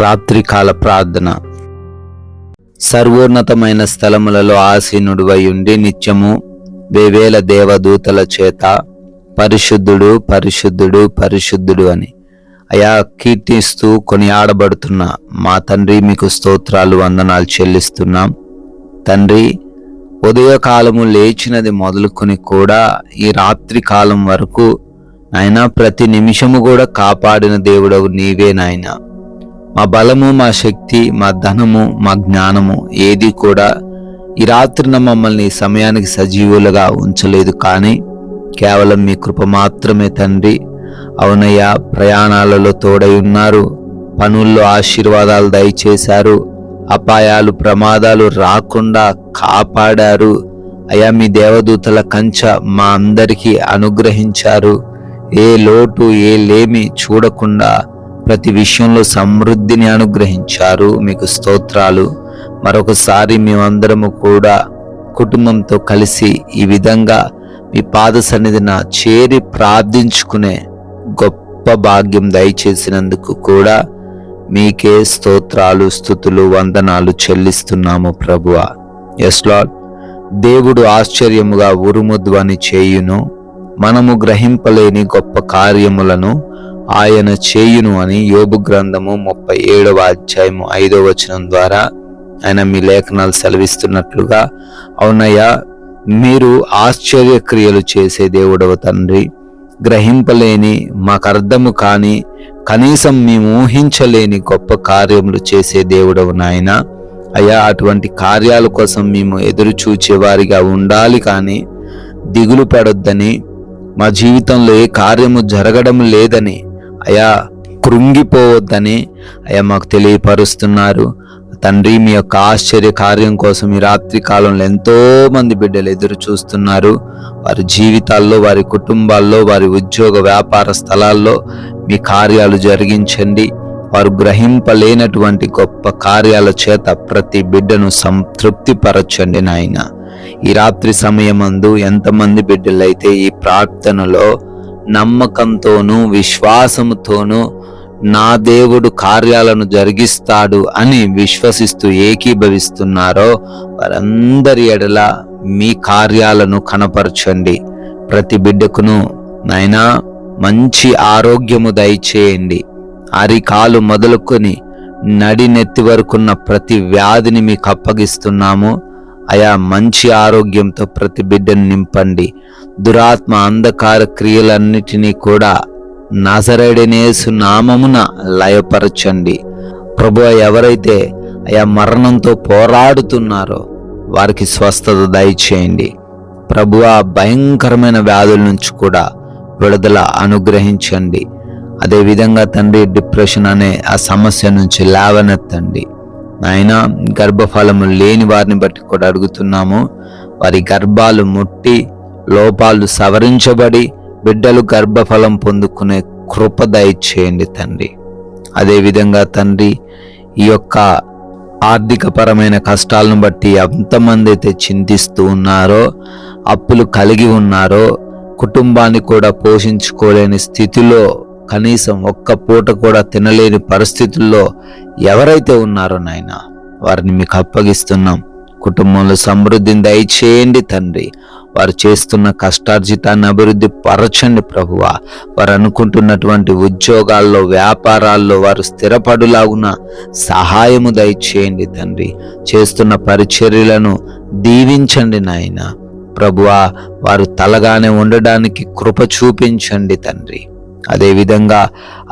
రాత్రికాల ప్రార్థన. సర్వోన్నతమైన స్థలములలో ఆసీనుడివై ఉండి నిత్యము వేవేల దేవదూతల చేత పరిశుద్ధుడు పరిశుద్ధుడు పరిశుద్ధుడు అని అయా కీర్తిస్తూ కొనియాడబడుతున్న మా తండ్రి, మీకు స్తోత్రాలు వందనాలు చెల్లిస్తున్నాం. తండ్రి, ఉదయకాలము లేచినది మొదలుకొని కూడా ఈ రాత్రి కాలం వరకు నాయన ప్రతి నిమిషము కూడా కాపాడిన దేవుడవు నీవే నాయన. మా బలము, మా శక్తి, మా ధనము, మా జ్ఞానము ఏది కూడా ఈ రాత్రిన మమ్మల్ని ఈ సమయానికి సజీవులుగా ఉంచలేదు, కానీ కేవలం మీ కృప మాత్రమే తండ్రి. అవునయ్యా, ప్రయాణాలలో తోడై ఉన్నారు, పనుల్లో ఆశీర్వాదాలు దయచేశారు, అపాయాలు ప్రమాదాలు రాకుండా కాపాడారు. అయా, మీ దేవదూతల కంచె మా అందరికీ అనుగ్రహించారు. ఏ లోటు ఏ లేమి చూడకుండా ప్రతి విషయంలో సమృద్ధిని అనుగ్రహించారు. మీకు స్తోత్రాలు. మరొకసారి మేమందరము కూడా కుటుంబంతో కలిసి ఈ విధంగా మీ పాద సన్నిధిన చేరి ప్రార్థించుకునే గొప్ప భాగ్యం దయచేసినందుకు కూడా మీకే స్తోత్రాలు, స్తుతులు, వందనాలు చెల్లిస్తున్నాము ప్రభువా. Yes lord. దేవుడు ఆశ్చర్యముగా ఉరుము ధ్వని చేయును, మనము గ్రహింపలేని గొప్ప కార్యములను ఆయన చేయును అని యోబు గ్రంథము 37వ అధ్యాయము 5వ వచనం ద్వారా ఆయన మీ లేఖనాలు సెలవిస్తున్నట్లుగా, అవునయ్యా, మీరు ఆశ్చర్యక్రియలు చేసే దేవుడవ తండ్రి. గ్రహింపలేని, మాకు అర్థము కాని, కనీసం మేము ఊహించలేని గొప్ప కార్యములు చేసే దేవుడవు నాయన. అయ్యా, అటువంటి కార్యాల కోసం మేము ఎదురు చూచేవారిగా ఉండాలి, కానీ దిగులు పడొద్దని, మా జీవితంలో ఏ కార్యము జరగడం లేదని, అయా కృంగిపోవద్దని అయా మాకు తెలియపరుస్తున్నారు తండ్రి. మీ యొక్క ఆశ్చర్య కార్యం కోసం ఈ రాత్రి కాలంలో ఎంతో మంది బిడ్డలు ఎదురు చూస్తున్నారు. వారి జీవితాల్లో, వారి కుటుంబాల్లో, వారి ఉద్యోగ వ్యాపార స్థలాల్లో మీ కార్యాలు జరిగించండి. వారు గ్రహింపలేనటువంటి గొప్ప కార్యాల చేత ప్రతి బిడ్డను సంతృప్తిపరచండి నాయన. ఈ రాత్రి సమయమందు ఎంతమంది బిడ్డలైతే ఈ ప్రార్థనలో నమ్మకంతోనూ విశ్వాసముతోనూ నా దేవుడు కార్యాలను జరిగిస్తాడు అని విశ్వసిస్తూ ఏకీభవిస్తున్నారో వారందరి ఎడల మీ కార్యాలను కనపరచండి. ప్రతి బిడ్డకును నాయనా మంచి ఆరోగ్యము దయచేయండి. అరికాలు మొదలుకొని నడి నెత్తి వరకున్న ప్రతి వ్యాధిని మీకు అప్పగిస్తున్నాము. అయా, మంచి ఆరోగ్యంతో ప్రతి బిడ్డను నింపండి. దురాత్మ అంధకార క్రియలన్నిటినీ కూడా నజరేయుడైన యేసు నామమున లయపరచండి. ప్రభువా, ఎవరైతే అయా మరణంతో పోరాడుతున్నారో వారికి స్వస్థత దయచేయండి. ప్రభువా, భయంకరమైన వ్యాధుల నుంచి కూడా విడుదల అనుగ్రహించండి. అదేవిధంగా తండ్రి, డిప్రెషన్ అనే ఆ సమస్య నుంచి లేవనెత్తండి నాయన. గర్భఫలము లేని వారిని బట్టి కూడా అడుగుతున్నాము. వారి గర్భాలు ముట్టి లోపాలు సవరించబడి బిడ్డలు గర్భఫలం పొందుకునే కృప దయచేయండి తండ్రి. అదేవిధంగా తండ్రి, ఈ యొక్క ఆర్థికపరమైన కష్టాలను బట్టి ఎంతమంది అయితే చింతిస్తూ ఉన్నారో, అప్పులు కలిగి ఉన్నారో, కుటుంబాన్ని కూడా పోషించుకోలేని స్థితిలో, కనీసం ఒక్క పూట కూడా తినలేని పరిస్థితుల్లో ఎవరైతే ఉన్నారో నాయన, వారిని మీకు అప్పగిస్తున్నాం. కుటుంబంలో సమృద్ధిని దయచేయండి తండ్రి. వారు చేస్తున్న కష్టార్జితాన్ని అభివృద్ధి పరచండి ప్రభువా. వారు అనుకుంటున్నటువంటి ఉద్యోగాల్లో, వ్యాపారాల్లో వారు స్థిరపడులాగున సహాయము దయచేయండి తండ్రి. చేస్తున్న పరిచర్యలను దీవించండి నాయన. ప్రభువా, వారు తలగానే ఉండడానికి కృప చూపించండి తండ్రి. అదేవిధంగా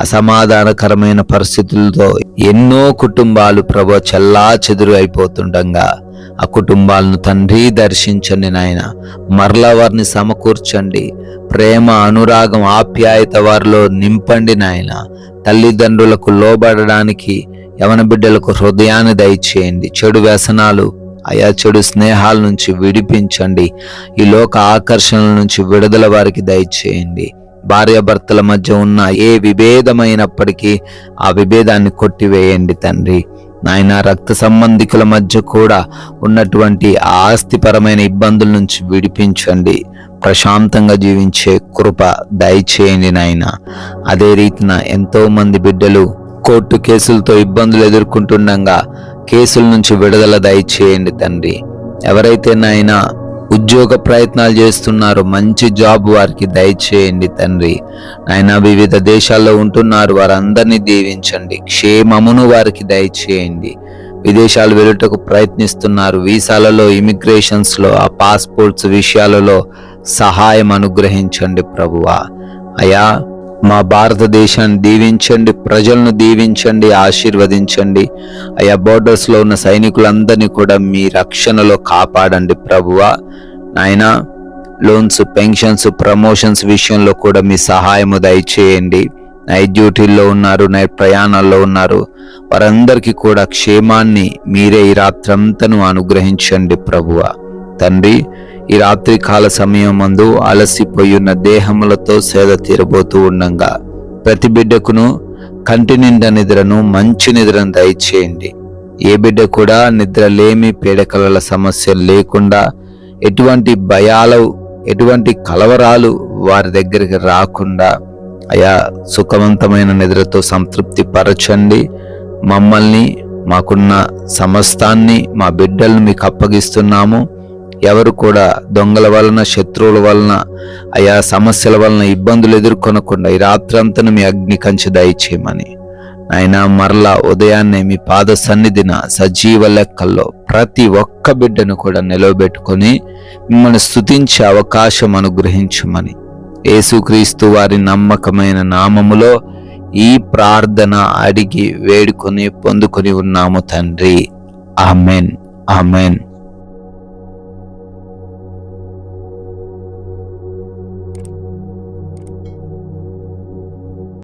అసమాధానకరమైన పరిస్థితులతో ఎన్నో కుటుంబాలు ప్రభు చెల్లా చెదురు అయిపోతుండగా ఆ కుటుంబాలను తండ్రి దర్శించండి నాయన. మరలా వారిని సమకూర్చండి. ప్రేమ, అనురాగం, ఆప్యాయత వారిలో నింపండి నాయన. తల్లిదండ్రులకు లోబడడానికి యవన బిడ్డలకు హృదయాన్ని దయచేయండి. చెడు వ్యసనాలు, అయా చెడు స్నేహాల నుంచి విడిపించండి. ఈ లోక ఆకర్షణల నుంచి విడుదల వారికి దయచేయండి. భార్యాభర్తల మధ్య ఉన్న ఏ విభేదమైనప్పటికీ ఆ విభేదాన్ని కొట్టివేయండి తండ్రి. నాయన, రక్త సంబంధికుల మధ్య కూడా ఉన్నటువంటి ఆస్తిపరమైన ఇబ్బందుల నుంచి విడిపించండి. ప్రశాంతంగా జీవించే కృప దయచేయండి నాయన. అదే రీతిన ఎంతో మంది బిడ్డలు కోర్టు కేసులతో ఇబ్బందులు ఎదుర్కొంటుండగా కేసుల నుంచి విడుదల దయచేయండి తండ్రి. ఎవరైతే నాయనా ఉద్యోగ ప్రయత్నాలు చేస్తున్నారో మంచి జాబ్ వారికి దయచేయండి తండ్రి. నాయనా వివిధ దేశాల్లో ఉంటున్నారు, వారందరినీ దీవించండి. క్షేమమును వారికి దయచేయండి. విదేశాలు వెళ్ళుటకు ప్రయత్నిస్తున్నారు, వీసాలలో, ఇమిగ్రేషన్స్లో, ఆ పాస్పోర్ట్స్ విషయాలలో సహాయం అనుగ్రహించండి ప్రభువా. అయా మా భారతదేశాన్ని దీవించండి, ప్రజలను దీవించండి, ఆశీర్వదించండి. అయా బోర్డర్స్లో ఉన్న సైనికులందరినీ కూడా మీ రక్షణలో కాపాడండి ప్రభువా. నాయనా లోన్స్, పెన్షన్స్, ప్రమోషన్స్ విషయంలో కూడా మీ సహాయము దయచేయండి. నైట్ డ్యూటీల్లో ఉన్నారు, నైట్ ప్రయాణాల్లో ఉన్నారు, వారందరికీ కూడా క్షేమాన్ని మీరే ఈ రాత్రంతను అనుగ్రహించండి ప్రభువా. తండ్రి, ఈ రాత్రి కాల సమయం మందు అలసిపోయి ఉన్న దేహములతో సేద తీరబోతూ ఉండగా ప్రతి బిడ్డకును కంటి నిండా నిద్రను, మంచి నిద్రను దయచేయండి. ఏ బిడ్డ కూడా నిద్రలేమి, పీడకలల సమస్యలు లేకుండా, ఎటువంటి భయాలు, ఎటువంటి కలవరాలు వారి దగ్గరికి రాకుండా అయా సుఖవంతమైన నిద్రతో సంతృప్తి పరచండి. మమ్మల్ని, మాకున్న సమస్తాన్ని, మా బిడ్డలను మీకు అప్పగిస్తున్నాము. ఎవరు కూడా దొంగల వలన, శత్రువుల వలన, అయా సమస్యల వలన ఇబ్బందులు ఎదుర్కొనకుండా ఈ రాత్రంతను మీ అగ్ని కంచె దయచేయమని ఆయన మరలా ఉదయాన్నే మీ పాద సన్నిధిన సజీవ లెక్కల్లో ప్రతి ఒక్క బిడ్డను కూడా నిలవబెట్టుకొని మిమ్మల్ని స్తుతించే అవకాశం అనుగ్రహించమని యేసుక్రీస్తు వారి నమ్మకమైన నామములో ఈ ప్రార్థన అడిగి వేడుకొని పొందుకొని ఉన్నాము తండ్రి. Amen, amen.